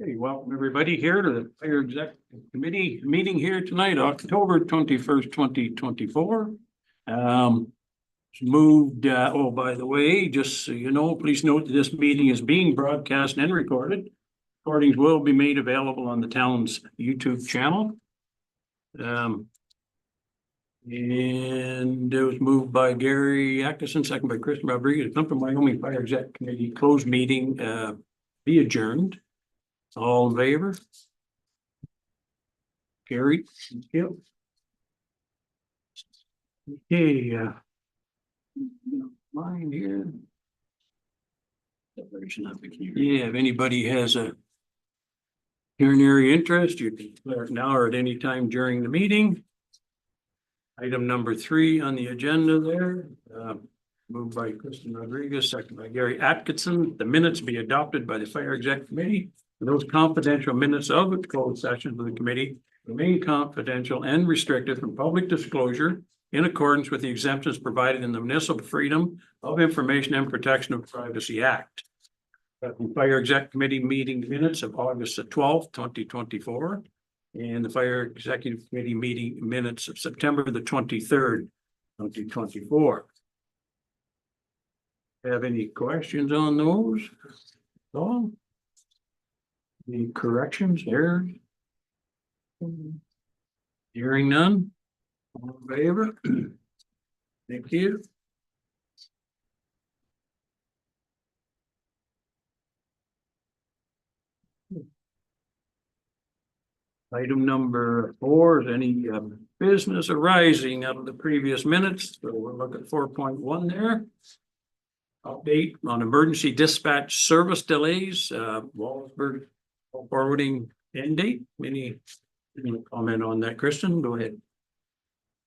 Hey, welcome everybody here to the Fire Executive Committee meeting here tonight, October 21st, 2024. Moved, oh, by the way, just so you know, please note that this meeting is being broadcast and recorded. Recordings will be made available on the town's YouTube channel. And it was moved by Gary Atkinson, second by Kristen Rodriguez. Plympton-Wyoming Fire Executive Committee closed meeting be adjourned. All in favor? Carried. Thank you. Okay, mine here. Yeah, if anybody has a urinary interest, you can declare it now or at any time during the meeting. Item number 3 on the agenda there, moved by Kristen Rodriguez, second by Gary Atkinson. The minutes be adopted by the Fire Executive Committee. Those confidential minutes of the closed session of the committee remain confidential and restricted from public disclosure in accordance with the exemptions provided in the Municipal Freedom of Information and Protection of Privacy Act. The Fire Executive Committee meeting minutes of August the 12th, 2024, and the Fire Executive Committee meeting minutes of September the 23rd, 2024. Have any questions on those? Oh. Any corrections there? Hearing none? All in favor? Thank you. Item number 4 is any business arising out of the previous minutes. So we'll look at 4.1 there. Update on emergency dispatch service delays, Wallaceburg forwarding end date. Any comment on that, Kristen? Go ahead.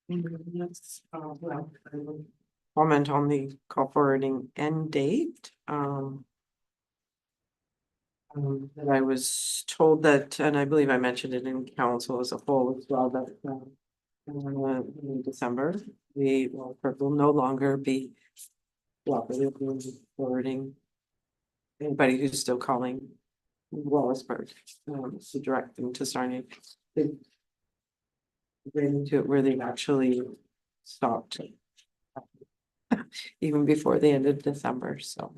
Yes, well, I will comment on the call forwarding end date. That I was told that, and I believe I mentioned it in council as a whole as well, that in December, we will no longer be forwarding anybody who's still calling Wallaceburg to direct them to Sarnia. They into it where they've actually stopped even before the end of December. So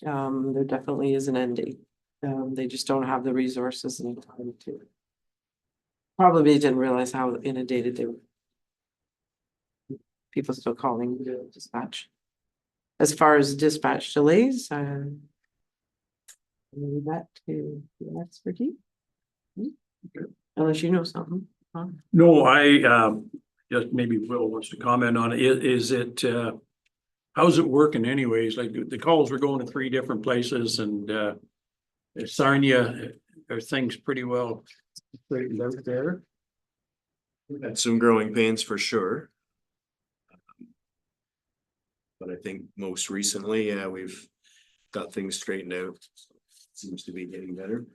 there definitely is an end date. They just don't have the resources and time to. Probably didn't realize how inundated they were. People still calling the dispatch. As far as dispatch delays, leave that to the expertise. Unless you know something. No, I just maybe Will wants to comment on it. Is it how's it working anyways? Like the calls were going to 3 different places, and Sarnia, are things pretty well straightened out there? We've had some growing pains for sure. But I think most recently, yeah, we've got things straightened out. Seems to be getting better.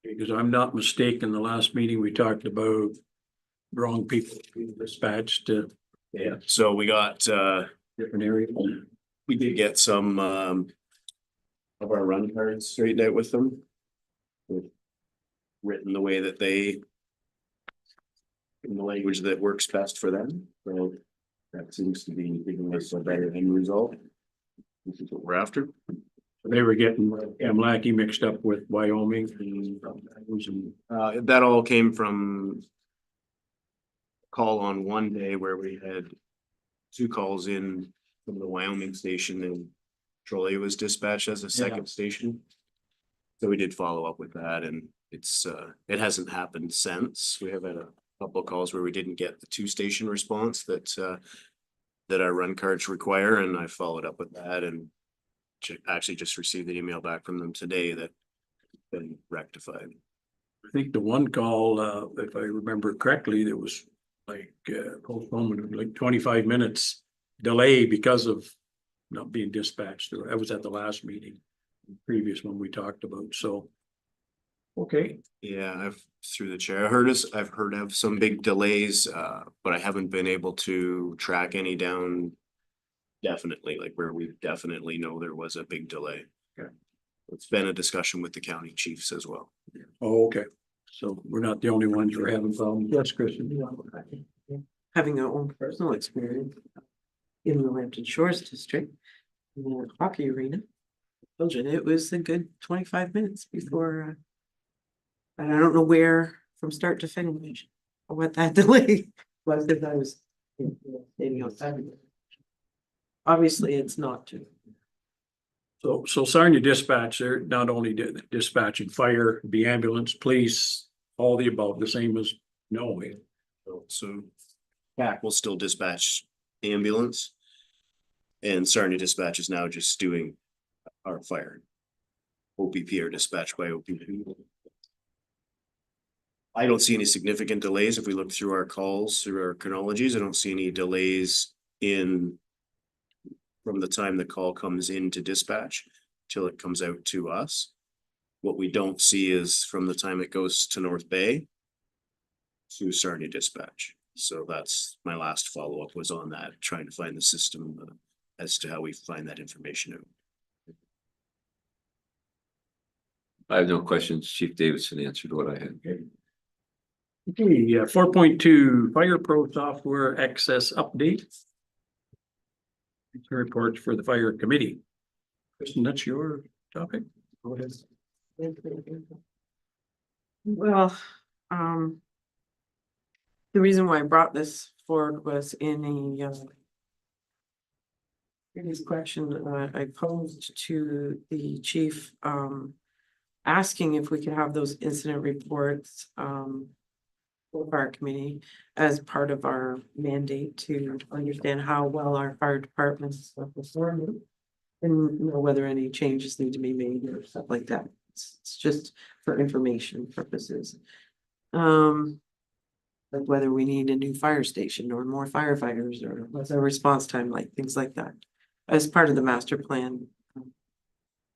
Because I'm not mistaken, the last meeting we talked about wrong people being dispatched to Yeah, so we got different areas. we did get some of our run cards straightened out with them. Written the way that they, in the language that works best for them. So that seems to be giving us a better end result. This is what we're after. They were getting Amlaki mixed up with Wyoming. That all came from call on one day where we had 2 calls in from the Wyoming station, and Trolley was dispatched as a second station. So we did follow up with that, and it's it hasn't happened since. We have had a couple of calls where we didn't get the 2-station response that that our run cards require, and I followed up with that and actually just received an email back from them today that it's been rectified. I think the one call, if I remember correctly, there was like postponement of like 25 minutes delay because of not being dispatched. I was at the last meeting, the previous one we talked about. So, okay. Yeah, I've through the chair, I've heard of some big delays, but I haven't been able to track any down definitely, like where we definitely know there was a big delay. Okay. it's been a discussion with the county chiefs as well. Oh, okay. So we're not the only ones who are having problems. Yes, Kristen. Having our own personal experience in the Lambton Shores district, in the hockey arena. Children, it was a good 25 minutes before, and I don't know where from start to finish, or what that delay was, because I was standing outside. Obviously, it's not too. So Sarnia dispatch, they're not only dispatching fire, the ambulance, police, all the above, the same as Norway. So CAC will still dispatch ambulance. And Sarnia dispatch is now just doing our fire. OPP are dispatched by OPP. I don't see any significant delays if we look through our calls, through our chronologies. I don't see any delays in from the time the call comes into dispatch till it comes out to us. What we don't see is from the time it goes to North Bay to Sarnia dispatch. So that's my last follow-up was on that, trying to find the system as to how we find that information out. I have no questions. Chief Davidson answered what I had. Okay, yeah, 4.2 Fire Pro software access update. Reports for the fire committee. Kristen, that's your topic. Go ahead. Well, the reason why I brought this forward was in a previous question I posed to the chief, asking if we could have those incident reports for our committee as part of our mandate to understand how well our fire departments are performing and you know whether any changes need to be made or stuff like that. It's just for information purposes. Like whether we need a new fire station or more firefighters or what's our response time like, things like that. As part of the master plan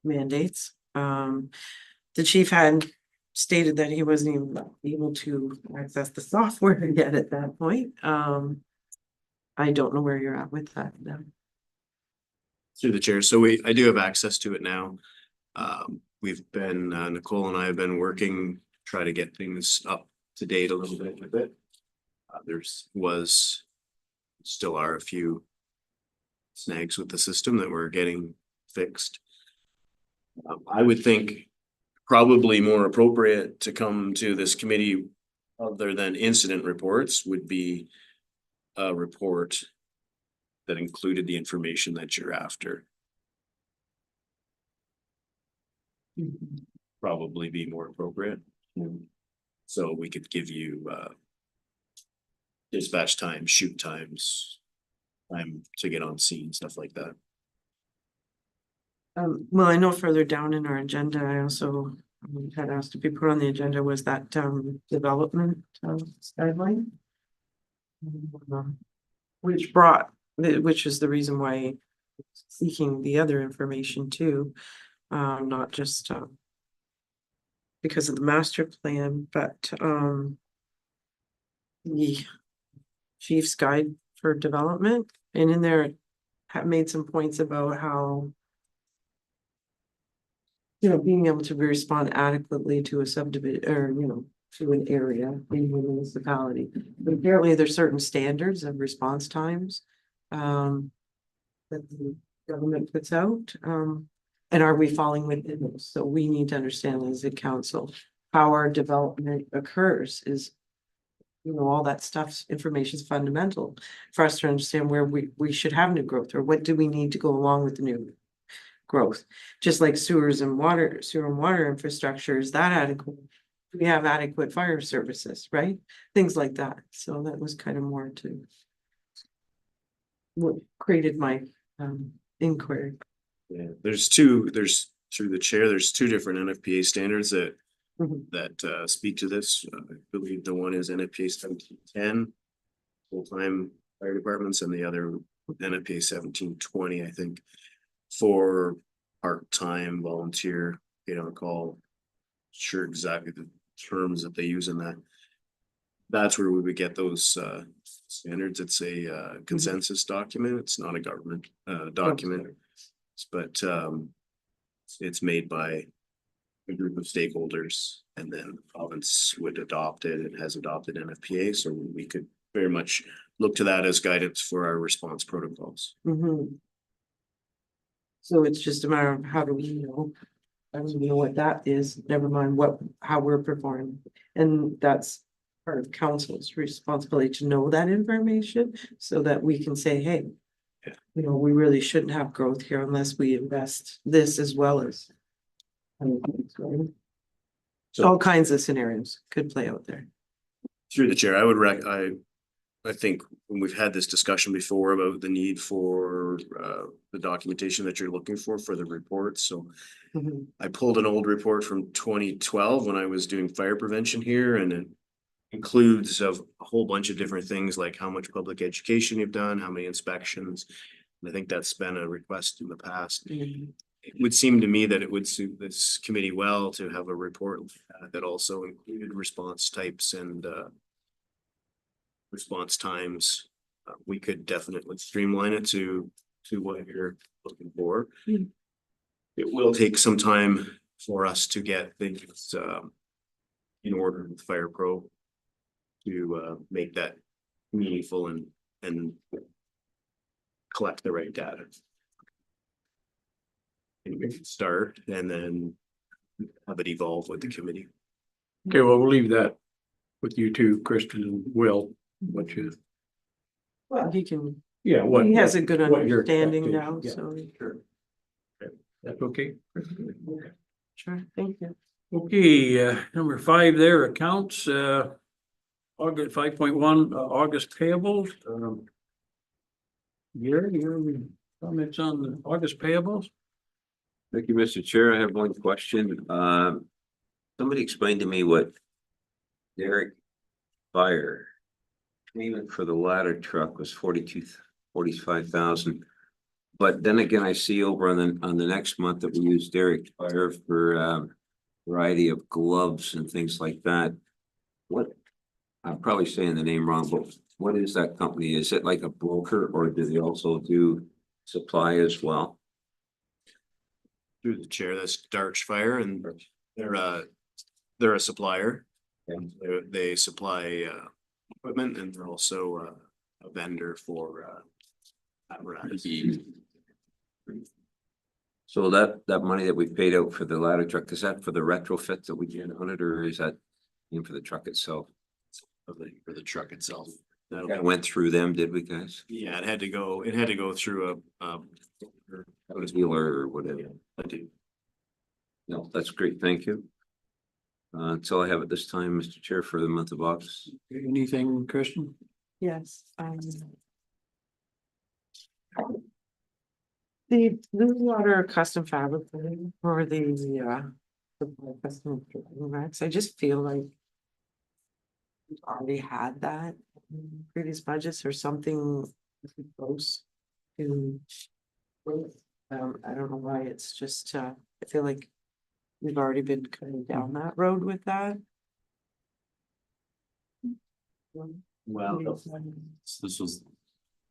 mandates. The chief had stated that he wasn't even able to access the software yet at that point. I don't know where you're at with that now. Through the chair. So I do have access to it now. We've been, Nicole and I have been working, try to get things up to date a little bit with it. Still are a few snags with the system that we're getting fixed. I would think probably more appropriate to come to this committee other than incident reports would be a report that included the information that you're after. Probably be more appropriate. So we could give you dispatch time, shoot times, time to get on scene, stuff like that. Well, I know further down in our agenda, I also had asked to be put on the agenda was that development guideline. Which is the reason why seeking the other information too, not just because of the master plan, but the chief's guide for development, and in there have made some points about how being able to respond adequately to a subdivision or to an area in the municipality. But apparently there's certain standards of response times that the government puts out. And are we falling within those? So we need to understand as a council how our development occurs is, all that stuff, information is fundamental for us to understand where we should have new growth or what do we need to go along with the new growth. Just like sewer and water infrastructure, is that adequate? We have adequate fire services, right? Things like that. So that was kind of more to what created my inquiry. Yeah, there's through the chair, there's two different NFPA standards that speak to this. I believe the one is NFPA 1710, full-time fire departments, and the other NFPA 1720, I think, for part-time volunteer, call. Sure exactly the terms that they use in that. That's where we would get those standards. It's a consensus document. It's not a government document. But It's made by a group of stakeholders, and then the province would adopt it and has adopted NFPA, so we could very much look to that as guidance for our response protocols. Mhm. So it's just a matter of how do we know? I don't even know what that is, never mind how we're performing. And that's part of council's responsibility to know that information so that we can say, hey, Yeah. you know, we really shouldn't have growth here unless we invest this as well as. So- All kinds of scenarios could play out there. Through the chair, I think when we've had this discussion before about the need for the documentation that you're looking for the report, so. Mhm. I pulled an old report from 2012 when I was doing fire prevention here, and it includes of a whole bunch of different things like how much public education you've done, how many inspections. And I think that's been a request in the past. Mhm. It would seem to me that it would suit this committee well to have a report that also included response types and response times. We could definitely streamline it to what you're looking for. Hmm. It will take some time for us to get things in order with Fire Pro to make that meaningful and collect the right data. And we can start and then have it evolve with the committee. Okay, well, we'll leave that with you two, Kristen and Will, what you, Well, he can, yeah, what. he has a good what your understanding now, expectation- so, Sure. Okay, that's okay. sure, thank you. Okay, number 5 there, accounts, August 5.1, August payables. Gary, your comments on the August payables? Thank you, Mr. Chair. I have one question. Somebody explained to me what Derek Fire payment for the ladder truck was 45,000. But then again, I see over on the next month that we use Derek Fire for variety of gloves and things like that. What, I'm probably saying the name wrong, but what is that company? Is it like a broker or do they also do supply as well? Through the chair, that's Darch Fire, and they're a supplier. And they supply equipment, and they're also a vendor for apparatus. So that money that we paid out for the ladder truck, is that for the retrofit that we did on it, or is that in for the truck itself? For the truck itself. That went through them, did we guys? Yeah, it had to go through a Dealer or whatever. I do. No, that's great. Thank you. That's all I have at this time, Mr. Chair, for the month of August. Anything, Kristen? Yes, the Blue Water custom fabric for the custom racks, I just feel like we've already had that in previous budgets or something close to. I don't know why, it's just, I feel like we've already been coming down that road with that. Well, this was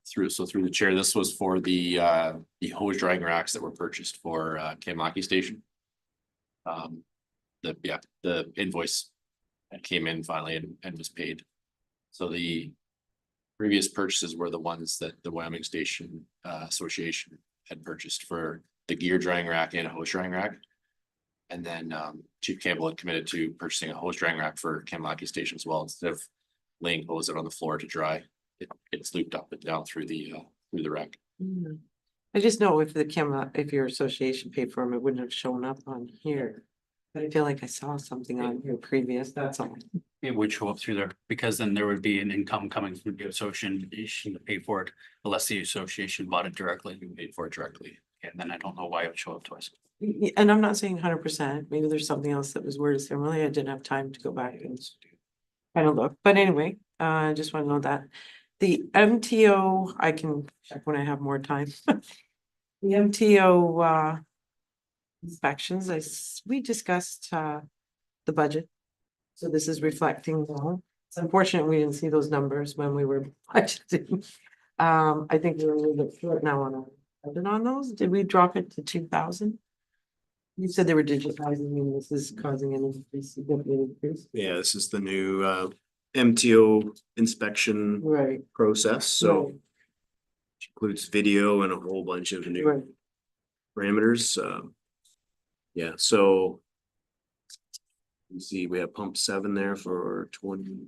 through the chair, this was for the hose drying racks that were purchased for Kanlaki Station. The invoice that came in finally and was paid. So the previous purchases were the ones that the Wyoming Station Association had purchased for the gear drying rack and a hose drying rack. And then Chief Campbell had committed to purchasing a hose drying rack for Kanlaki Station as well, instead of laying hose out on the floor to dry. It's looped up and down through the rack. I just know if your association paid for them, it wouldn't have shown up on here. But I feel like I saw something on here previous, that's all. It would show up through there because then there would be an income coming from the association to pay for it unless the association bought it directly and paid for it directly. And then I don't know why it would show up twice. And I'm not saying 100%, maybe there's something else that was worded similarly, I didn't have time to go back and kind of look, but anyway, I just want to know that. The MTO, I can check when I have more time. The MTO inspections, we discussed the budget. So this is reflecting, it's unfortunate we didn't see those numbers when we were budgeting. I think we're a little bit short now on those. Did we drop it to 2,000? You said they were digitizing and this is causing an increase, significant increase. Yeah, this is the new MTO inspection Right. process, so Right, includes video and a whole bunch of new right. parameters. Yeah, so you see, we have pump 7 there for 20.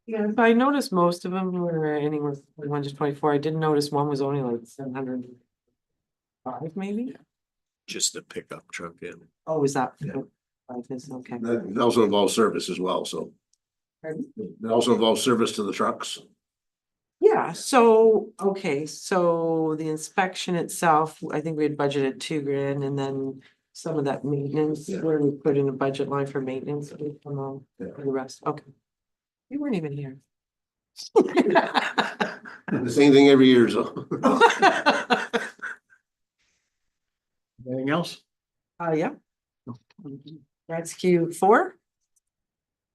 Yeah, so I noticed most of them were anywhere from 1 to 24. I did notice one was only like 705 maybe. Just a pickup truck in. Oh, is that? Yeah. Okay. That also involves service as well, so. Pardon? It also involves service to the trucks. Yeah, so, okay, so the inspection itself, I think we had budgeted 2 grand and then some of that maintenance, Yeah. where we put in a budget line for maintenance, would come on Yeah. for the rest, okay. You weren't even here. The same thing every year, so. Anything else? Yeah. That's Q4.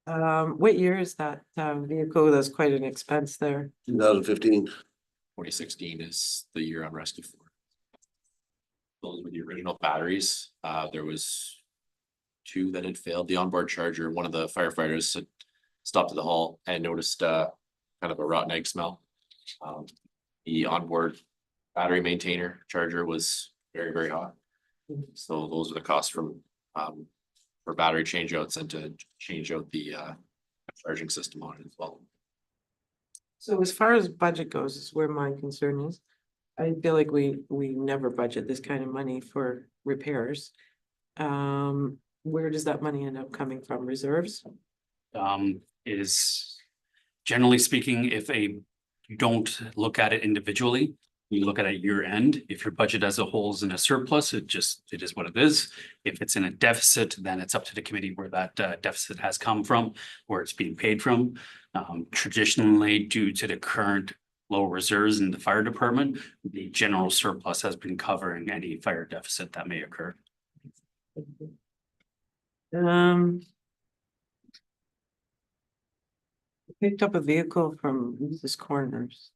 What year is that vehicle? That's quite an expense there. 2015. 2016 is the year on rescue for. Those were the original batteries. There was 2 that had failed. The onboard charger, one of the firefighters had stopped at the hall and noticed kind of a rotten egg smell. The onboard battery maintainer charger was very, very hot. So those are the costs from for battery changeouts and to change out the charging system on it as well. So as far as budget goes, is where my concern is. I feel like we never budget this kind of money for repairs. Where does that money end up coming from? Reserves? Is generally speaking, if you don't look at it individually, you look at it year end. If your budget as a whole is in a surplus, it is what it is. If it's in a deficit, then it's up to the committee where that deficit has come from, where it's being paid from. Traditionally, due to the current low reserves in the fire department, the general surplus has been covering any fire deficit that may occur. Picked up a vehicle from Mrs. Corners.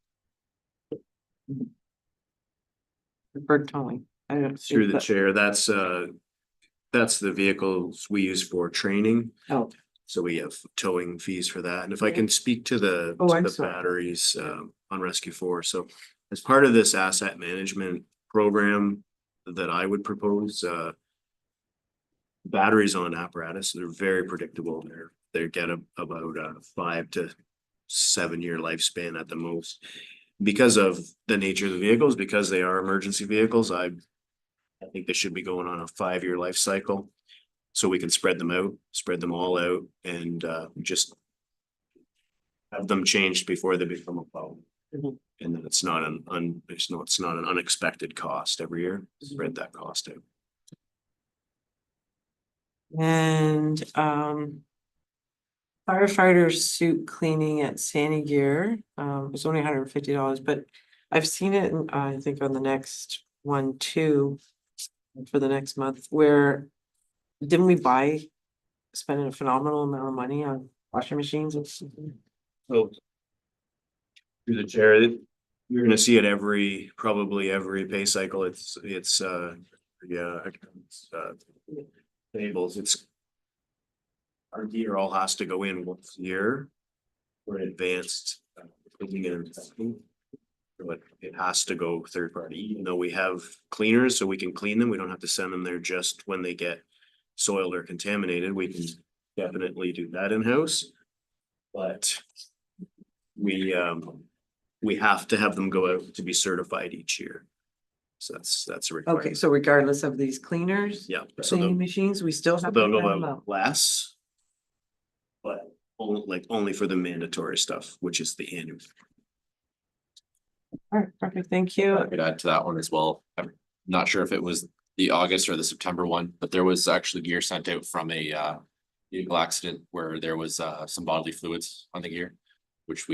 Bird towing. I don't. Through the but- chair, that's the vehicles we use for training. Oh, So we have towing fees for that. And if I can speak to the Oh, I'm to the sorry. batteries on Rescue 4. So as part of this asset management program that I would propose, batteries on apparatus, they're very predictable. They get about a 5 to 7 year lifespan at the most. Because of the nature of the vehicles, because they are emergency vehicles, I think they should be going on a 5 year life cycle. So we can spread them all out and just have them changed before they become a problem. Mhm. And then it's not an unexpected cost every year, spread that cost out. and firefighter suit cleaning at Sandy Gear. It's only $150, but I've seen it, I think on the next one too. For the next month, where didn't we spending a phenomenal amount of money on washing machines and something? So through the chair, you're gonna see it probably every pay cycle. It's tables. Our gear all has to go in once a year for advanced cleaning and testing. But it has to go third party, even though we have cleaners, so we can clean them. We don't have to send them there just when they get soiled or contaminated. We can definitely do that in-house. But we have to have them go out to be certified each year. So that's a Okay, requirement. so regardless of these cleaners, Yeah, so cleaning they'll, machines, we still so have. to they'll go have them out less. But only for the mandatory stuff, which is the annual. All right, perfect, thank you. I could add to that one as well. I'm not sure if it was the August or the September one, but there was actually gear sent out from a vehicle accident where there was some bodily fluids on the gear, which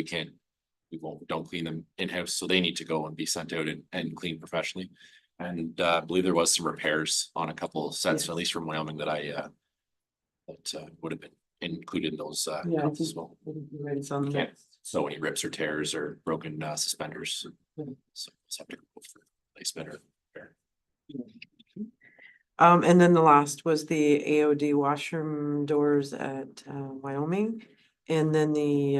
don't clean them in-house, so they need to go and be sent out and cleaned professionally. And I believe there was some repairs on a couple of sets, Yes. at least from Wyoming, that would have been included in those Yeah, I costs think as well. you're right, it's on the Can't- next. So any rips or tears or broken suspenders. Mhm. So it's have to go for replacement or repair. And then the last was the AOD washroom doors at Wyoming. And then the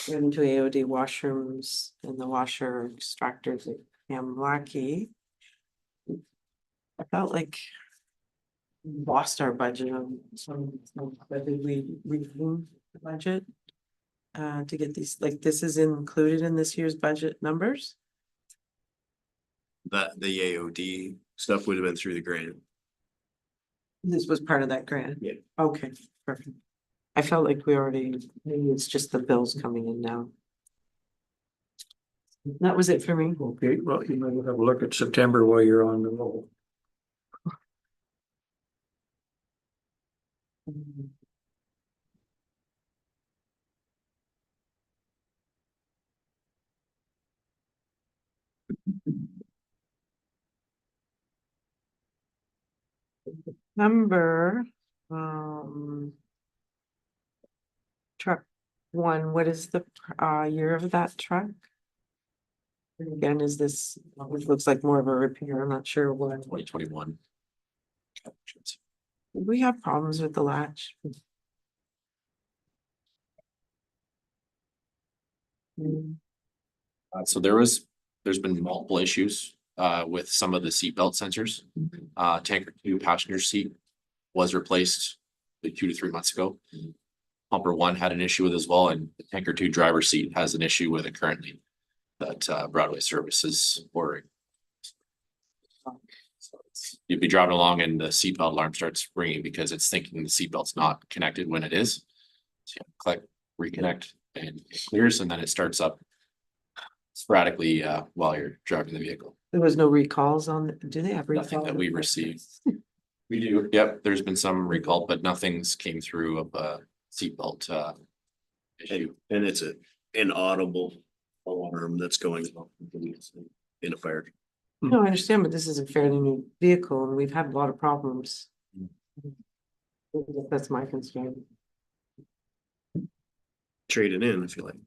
into AOD washrooms and the washer extractors at Hamlacky. I felt like we lost our budget on some, whether we removed the budget to get these, like, this is included in this year's budget numbers. That the AOD stuff would have been through the grant. This was part of that grant. Yeah. Okay, perfect. I felt like we already, maybe it's just the bills coming in now. That was it for me. Okay, well, you might have a look at September while you're on the roll. Number, truck one, what is the year of that truck? And again, is this, which looks like more of a repair, I'm not sure what. 2021. We have problems with the latch. So there's been multiple issues with some of the seatbelt sensors. Tanker 2 passenger seat was replaced like 2 to 3 months ago. Pumper 1 had an issue with as well, and the Tanker 2 driver seat has an issue with it currently that Broadway Service is ordering. So you'd be driving along and the seatbelt alarm starts ringing because it's thinking the seatbelt's not connected when it is. So you click reconnect and it clears, and then it starts up sporadically while you're driving the vehicle. There was no recalls on, do they have Nothing recalls? that we received. We do. Yep, there's been some recall, but nothing's came through of a seatbelt issue. And it's an inaudible alarm that's going off in a fire. No, I understand, but this is a fairly new vehicle and we've had a lot of problems. That's my concern. Trade it in if you like.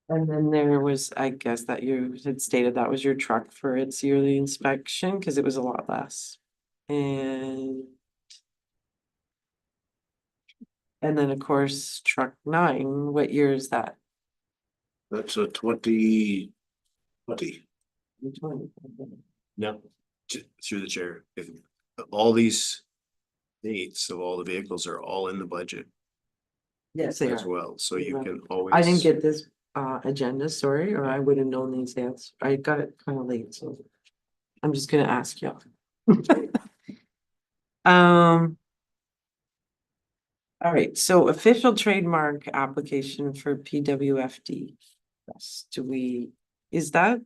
And then there was, I guess that you had stated that was your truck for its yearly inspection, because it was a lot less. And then, of course, truck 9, what year is that? That's a 2020. No. Through the chair, if all these dates of all the vehicles are all in the budget Yes, they as are. well, so you can always. I didn't get this agenda, sorry, or I would have known these answers. I got it kind of late, so I'm just gonna ask you. All right, so official trademark application for PWFD. Yes, is that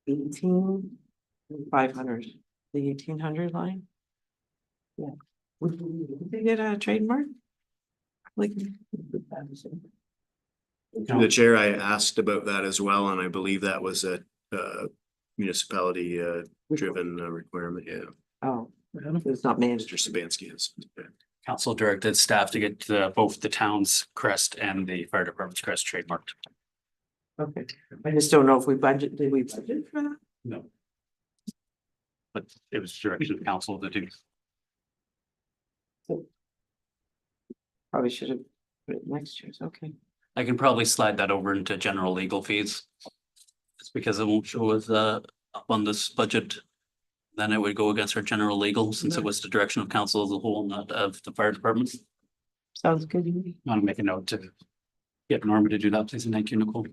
18,500, the 1800 line? Yeah. Would they get a trademark? Like. Through the chair, I asked about that as well, and I believe that was a municipality driven requirement, yeah. Oh, it's not managed. Mr. Sabansky is. Council directed staff to get both the town's crest and the fire department's crest trademarked. Okay, I just don't know if did we budget for that? No. But it was direction of council to do. Probably should have put it next year's, okay. I can probably slide that over into general legal fees. It's because it won't show as up on this budget. Then it would go against our general legal, since it was the direction of council as a whole, not of the fire department. Sounds good to me. I want to make a note to get Norma to do that, please, and thank you, Nicole.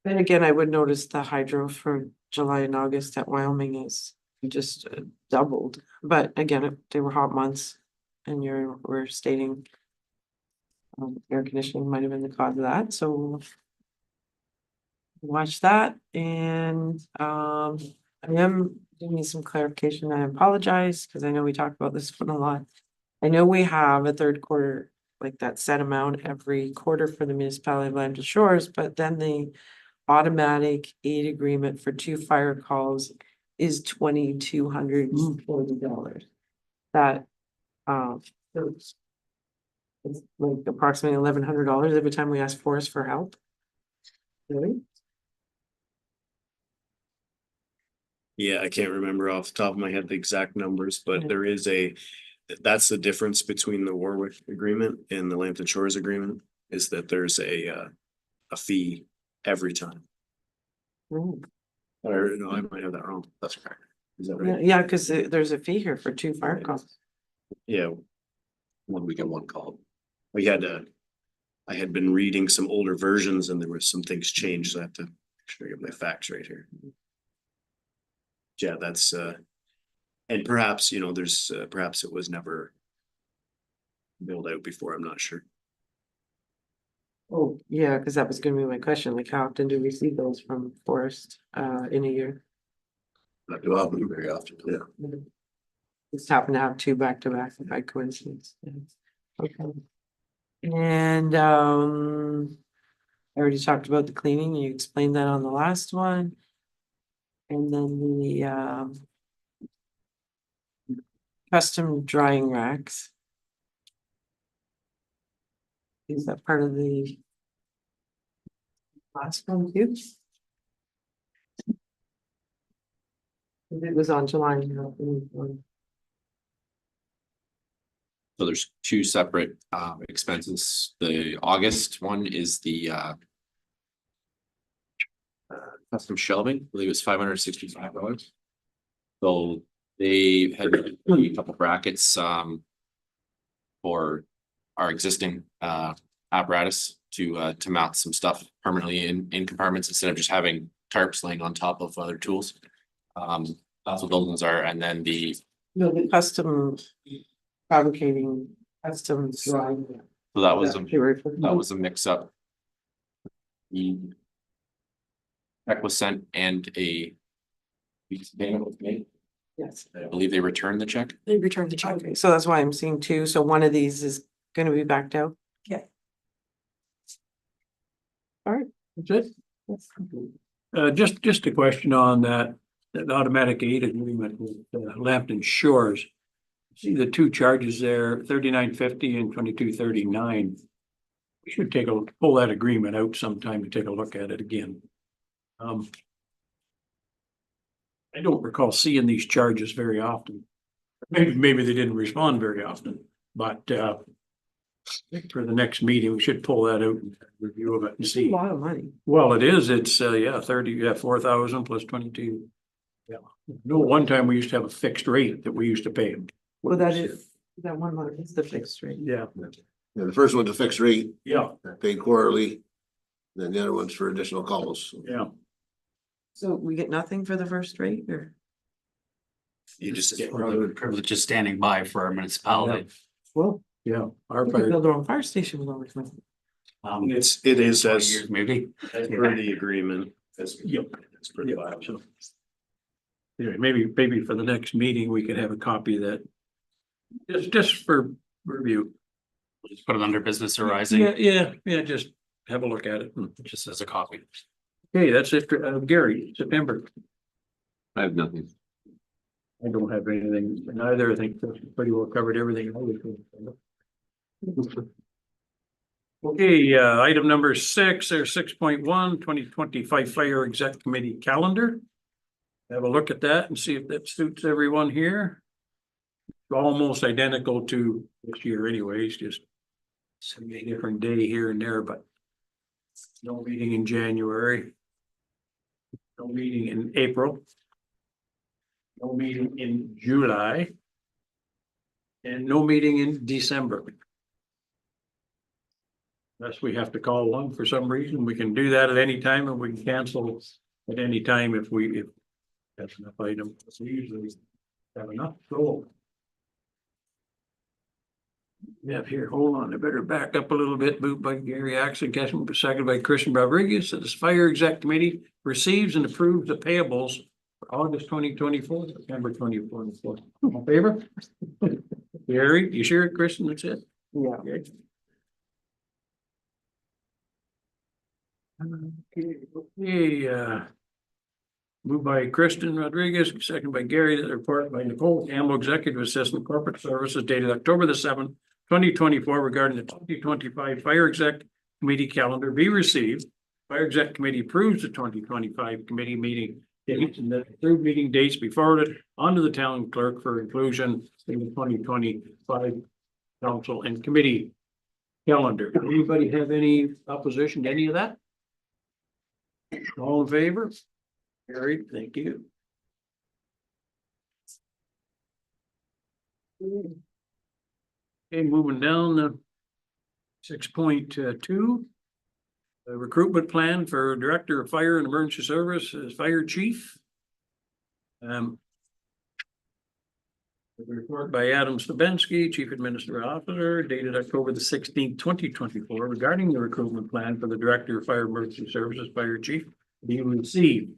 Then again, I would notice the hydro for July and August at Wyoming is just doubled, but again, they were hot months. And we're stating air conditioning might have been the cause of that, so watch that. And I am giving you some clarification. I apologize because I know we talked about this one a lot. I know we have a third quarter, like that set amount every quarter for the municipality of Lambton Shores, but then the automatic aid agreement for 2 fire calls is $2,240. That It's like approximately $1,100 every time we ask Forrest for help. Really? Yeah, I can't remember off the top of my head the exact numbers, but Yeah. there is that's the difference between the Warwick agreement and the Lambton Shores agreement, is that there's a fee every time. Mm. Or no, I might have that wrong. That's correct. Is that Yeah, right? yeah, because there's a fee here for 2 fire calls. Yeah. One week and one call. We had I had been reading some older versions and there was some things changed, so I have to make sure I get my facts right here. Yeah, that's and perhaps, you know, there's perhaps it was never billed out before, I'm not sure. Oh, yeah, because that was gonna be my question, like how often do we see those from Forrest in a year? Not too often, very often, yeah. Just happen to have 2 back to back by coincidence. Yeah. Okay. And I already talked about the cleaning, you explained that on the last one. And then the custom drying racks. Is that part of the last one too? It was on July. So there's two separate expenses. The August one is the custom shelving, I believe it's $565. So they had a couple brackets for our existing apparatus to mount some stuff permanently in compartments instead of just having tarps laying on top of other tools. That's what those ones are, and then No, the custom fabricating, custom drawing. so that was That a mix up. The check was sent and a payment was made. Yes. I believe they returned the check. They returned the check. Okay, so that's why I'm seeing 2, so one of these is gonna be backed out? Yeah. All right, That's it. yes. Just a question on that automatic aid agreement with Lambton Shores. See the 2 charges there, $39.50 and $22.39. We should pull that agreement out sometime to take a look at it again. I don't recall seeing these charges very often. Maybe they didn't respond very often, but for the next meeting, we should pull that out and review of it and It's a see. lot of money. Well, it's 4,000 plus 22. Yeah, no, one time we used to have a fixed rate that we used to pay them. Well, that one month is the fixed rate. Yeah, Yeah, the first one's a fixed rate, yeah, paid quarterly. Then the other one's for additional calls. yeah. So we get nothing for the first rate or? You just get. We're the privilege of standing by for our municipality. Well, Yeah, our we could fire, build our own fire station with all this money. It is 20 as years maybe. per the agreement. Yep. It's pretty loud. so. Anyway, maybe for the next meeting, we could have a copy of that. Just for review. Just put it under business arising, Yeah, just have a look at it. just as a copy. Okay, that's it for Gary, September. I have nothing. I don't have anything, neither. I think that's pretty well covered everything. Okay, item number 6 or 6.1, 2025 Fire Exec Committee calendar. Have a look at that and see if that suits everyone here. Almost identical to this year anyways, just some different day here and there, but no meeting in January. No meeting in April. No meeting in July. And no meeting in December. Unless we have to call one for some reason, we can do that at any time and we can cancel at any time if that's enough items. We usually have enough. So. Yeah, here, hold on, I better back up a little bit. Moved by Gary Axon, seconded by Christian Rodriguez, that this fire exec committee receives and approves the payables for August 2024, September 2024. All in favor? Gary, you sure, Christian, that's it? Yeah. Okay, moved by Kristen Rodriguez, second by Gary, that report by Nicole Campbell, Executive Assistant Corporate Services dated October the 7th, 2024 regarding the 2025 Fire Exec Committee calendar be received. Fire Exec Committee approves the 2025 committee meeting dates and the third meeting dates be forwarded onto the town clerk for inclusion in the 2025 council and committee calendar. Anybody have any opposition to any of that? All in favor? Carried, thank you. Okay, moving down to 6.2. The recruitment plan for Director of Fire and Emergency Services, Fire Chief. The report by Adam Stebensky, Chief Administrative Officer, dated October the 16th, 2024, regarding the recruitment plan for the Director of Fire and Emergency Services, Fire Chief, be received.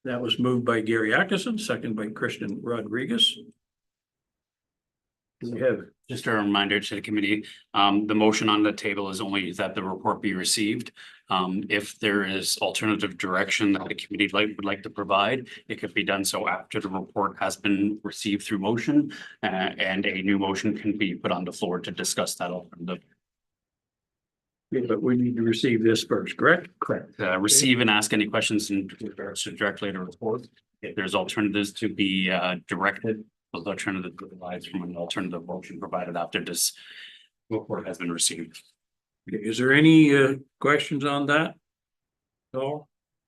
That was moved by Gary Atkinson, second by Christian Rodriguez. Do we have Just a reminder to the committee, the motion on the table is only that the report be received. If there is alternative direction that the committee would like to provide, it could be done so after the report has been received through motion. And a new motion can be put on the floor to discuss that alternative. Yeah, but we need to receive this first, correct? Correct. Receive and ask any questions in regards to directly to report. If there's alternatives to be directed, those alternatives provides from an alternative motion provided after this report has been received. Is there any questions on that? No,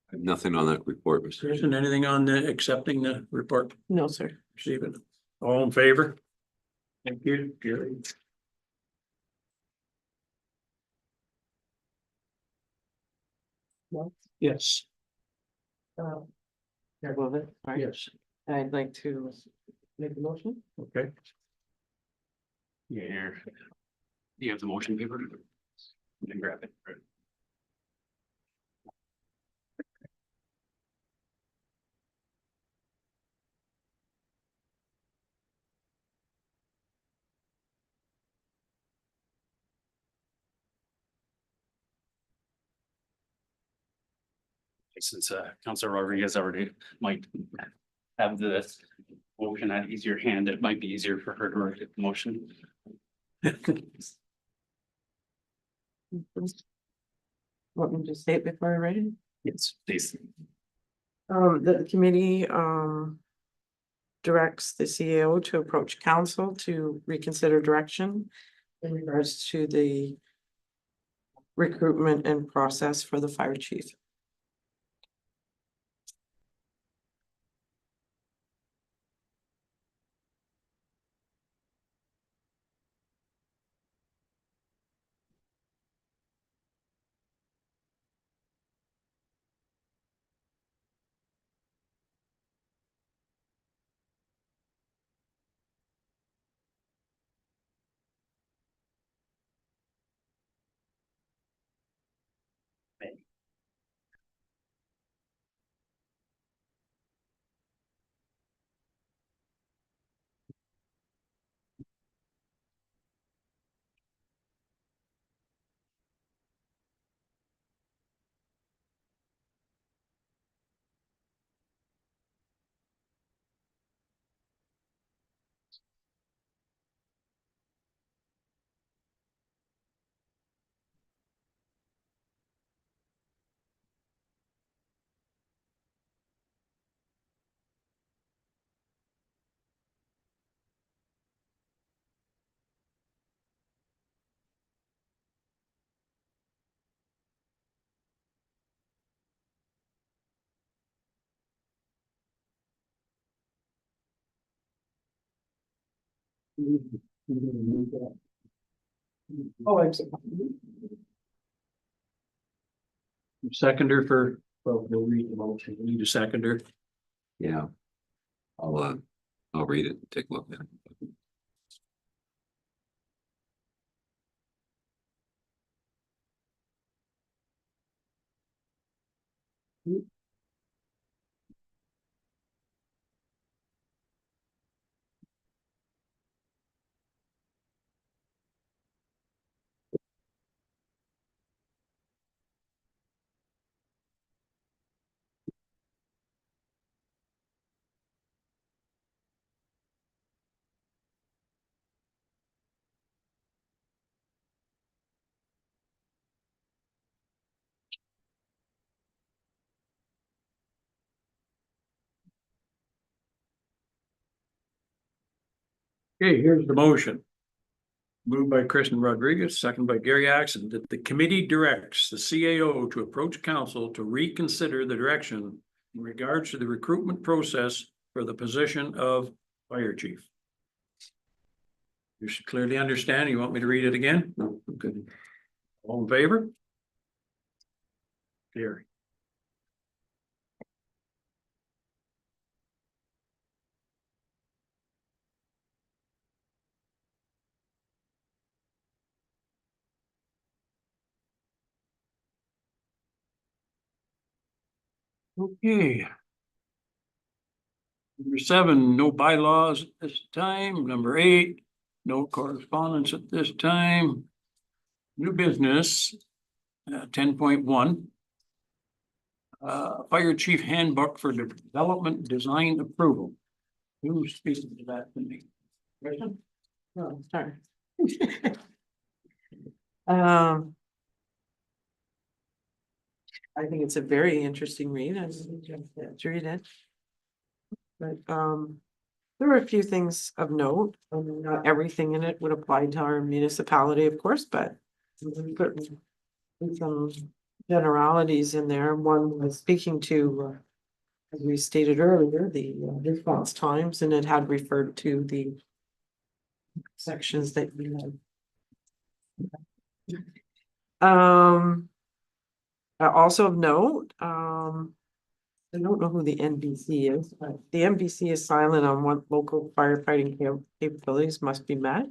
I have nothing on that report, Mr. Kristen, anything on the accepting the report, No, sir. receiving? All in favor? Thank you, Gary. Yes, Can I move it? All right. yes, I'd like to make a motion. okay. Yeah, here. Do you have the motion paper? You can grab it. Since Councilor Rodriguez already might have the motion at easier hand, it might be easier for her to write the motion. Want me to say it before I write it? Yes, please. That the committee, directs the CEO to approach council to reconsider direction in regards to the recruitment and process for the fire chief. Oh, I'm sorry. Seconder for, well, we'll read the motion. We need a seconder. Yeah. I'll read it and take a look at it. Okay, here's the motion. Moved by Kristen Rodriguez, second by Gary Axon, that the committee directs the CAO to approach council to reconsider the direction in regards to the recruitment process for the position of fire chief. You should clearly understand. You want me to read it again? No, okay. All in favor? Gary. Okay. Number 7, no bylaws at this time. Number 8, no correspondence at this time. New business, 10.1. Fire chief handbook for development design approval. Who's speaking to that to me? Kristen? Oh, sorry. Um. I think it's a very interesting read. I didn't read it. But, there were a few things of note. Not everything in it would apply to our municipality, of course, but we put some generalities in there. One was speaking to, as we stated earlier, the response times, and it had referred to the sections that we had. Also of note, I don't know who the NBC is, but the NBC is silent on what local firefighting capabilities must be met.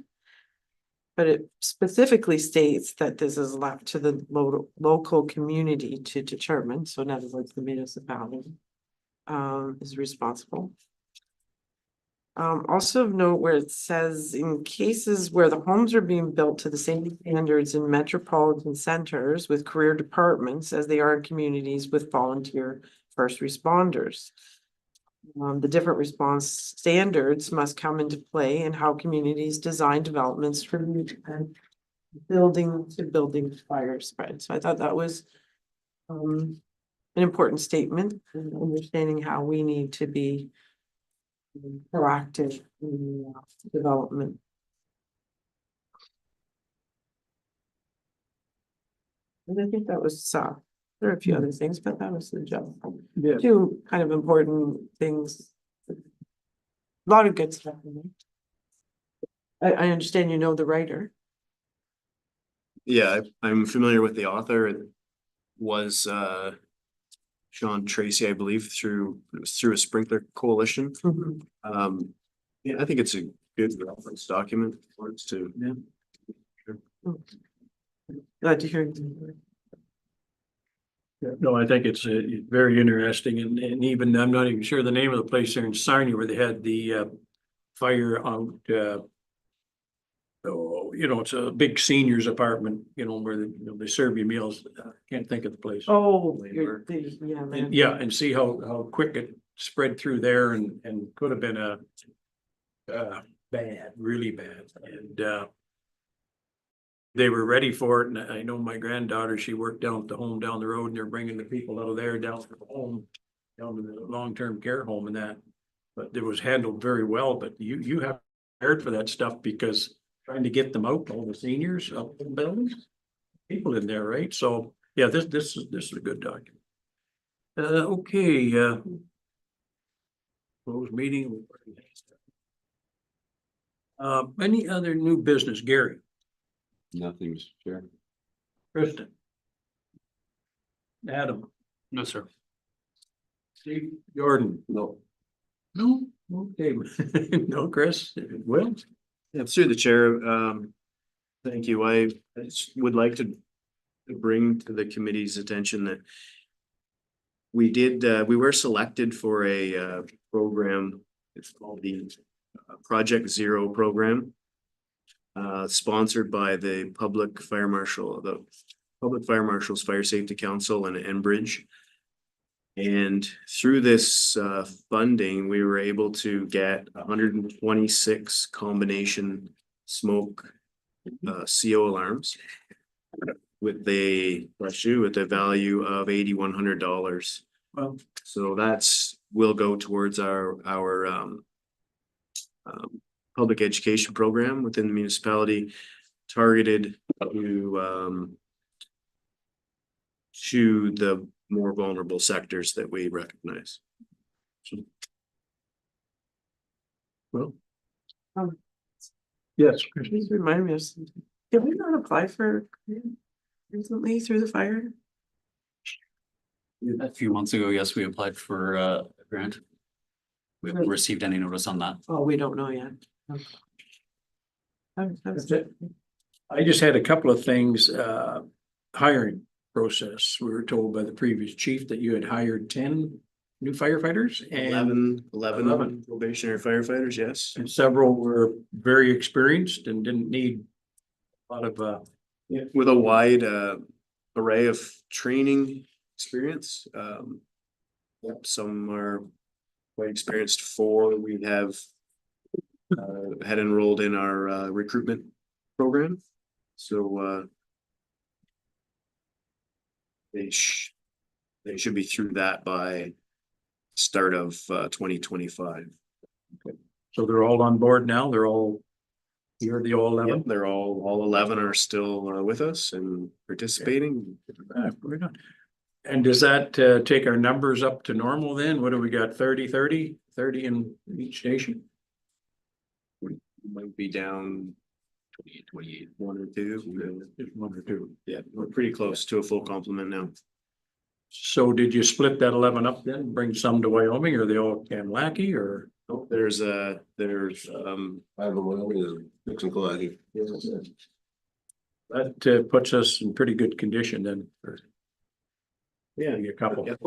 But it specifically states that this is left to the local community to determine, so in other words, the municipality is responsible. Also of note where it says in cases where the homes are being built to the same standards in metropolitan centers with career departments as they are in communities with volunteer first responders. The different response standards must come into play in how communities design developments for building to building fire spread. So I thought that was an important statement in understanding how we need to be proactive in development. And I think that was, there are a few other things, but that was the job. Yeah. Two kind of important things. A lot of good stuff in there. I understand you know the writer. Yeah, I'm familiar with the author. It was Sean Tracy, I believe, through a sprinkler coalition. Yeah, I think it's a good reference document for us to. Glad to hear. You. No, I think it's very interesting, and even, I'm not even sure the name of the place there in Sarnia where they had the fire out, it's a big seniors apartment, where they serve you meals. Can't think of the place. Oh, yeah, man. Yeah, and see how quick it spread through there and could have been a bad, really bad. And they were ready for it. And I know my granddaughter, she worked down at the home down the road, and they're bringing the people out of there down to the home, down to the long-term care home and that. But it was handled very well. But you have prepared for that stuff, because trying to get them out, all the seniors up in the buildings, people in there, right? So yeah, this is a good document. Okay, close meeting. Any other new business, Gary? Nothing, Mr. Chair. Kristen? Adam? No, sir. Steve? Jordan? No. No? Okay. No, Chris? Will? Yeah, through the chair, thank you. I just would like to bring to the committee's attention that we were selected for a program. It's called the Project Zero program, sponsored by the Public Fire Marshal's Fire Safety Council and Enbridge. And through this funding, we were able to get 126 combination smoke CO alarms with a value of $8,100. Well, so will go towards our public education program within the municipality targeted to the more vulnerable sectors that we recognize. Well, Um, yes, Please remind me of something. Did we not apply for recently through the fire? A few months ago, yes, we applied for a grant. We haven't received any notice on that. Oh, we don't know yet. Okay. that's it. I just had a couple of things, hiring process. We were told by the previous chief that you had hired 10 new firefighters and 11 probationary firefighters, yes. and several were very experienced and didn't need a lot of, With a wide array of training experience. Yep, some are quite experienced. 4 we have had enrolled in our recruitment program. So they should be through that by start of 2025. so they're all on board now. They're all, you're the all 11. Yep, they're all 11 are still with us and participating. Ah, we're not. And does that take our numbers up to normal then? What do we got? 30 in each station? Might be down 28, 1 or 2. Just 1 or 2. Yeah, we're pretty close to a full complement now. So did you split that 11 up then? Bring some to Wyoming, or they all Kamlaki, or? Oh, there's I have a Wyoming, Dixon Kalaki. That puts us in pretty good condition then for yeah, a couple. Yep.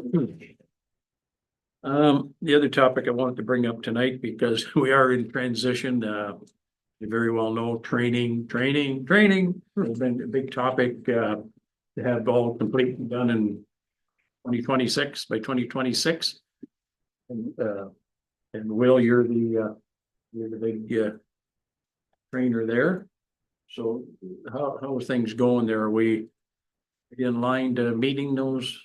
The other topic I wanted to bring up tonight, because we are in transition, you very well know, training. It's been a big topic, to have all complete and done in 2026, by 2026. And Will, you're the big, trainer there. So how are things going there? Are we in line to meeting those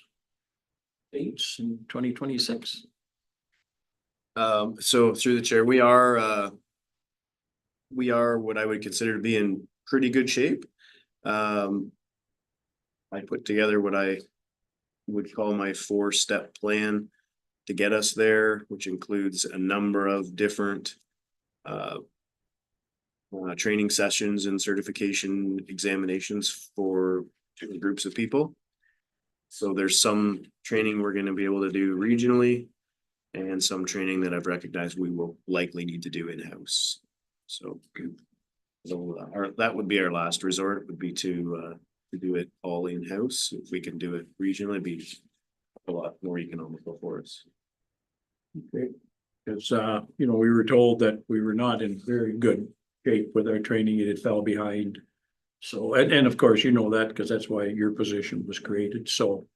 dates in 2026? So through the chair, we are what I would consider to be in pretty good shape. I put together what I would call my 4-step plan to get us there, which includes a number of different training sessions and certification examinations for different groups of people. So there's some training we're going to be able to do regionally, and some training that I've recognized we will likely need to do in-house. So that would be our last resort, would be to do it all in-house. If we can do it regionally, it'd be a lot more economical for us. Okay, because, we were told that we were not in very good shape with our training, it fell behind. So, and of course, you know that, because that's why your position was created, so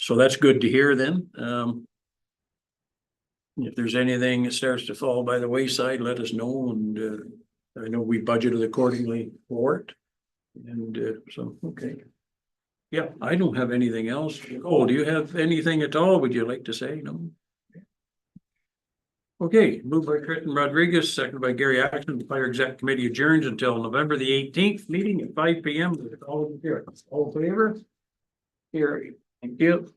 that's good to hear then. If there's anything that starts to fall by the wayside, let us know, and I know we budgeted accordingly for it. And so, okay. Yeah, I don't have anything else. Oh, do you have anything at all? Would you like to say? No? Okay, moved by Tristan Rodriguez, seconded by Gary Axton. The Fire Exec Committee adjourns until November the 18th, meeting at 5 p.m. All in favor? Here, thank you.